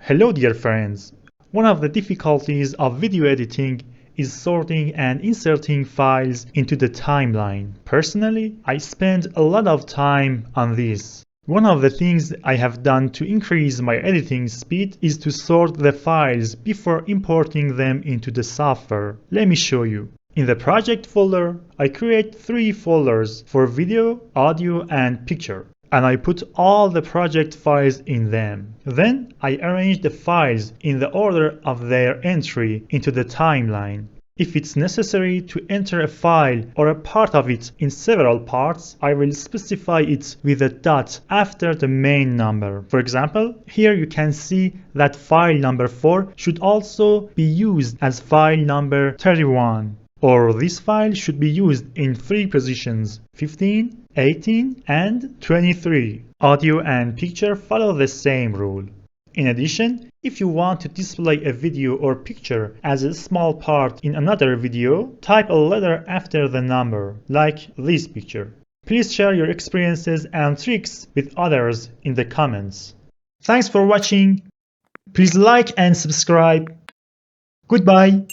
Hello dear friends! One of the difficulties of video editing is sorting and inserting files into the timeline. Personally, I spend a lot of time on this. One of the things I have done to increase my editing speed is to sort the files before importing them into the software. Let me show you. In the project folder, I create 3 folders for video, audio, and picture, and I put all the project files in them. Then I arrange the files in the order of their entry into the timeline. If it's necessary to enter a file or a part of it in several parts, I will specify it with a dot after the main number. For example, here you can see that file number 4 should also be used as file number 31. Or this file should be used in 3 positions, 15, 18, and 23. Audio and picture follow the same rule. In addition, if you want to display a video or picture as a small part in another video, type a letter after the number, like this picture. Please share your experiences and tricks with others in the comments. Thanks for watching. Please like and subscribe. Goodbye.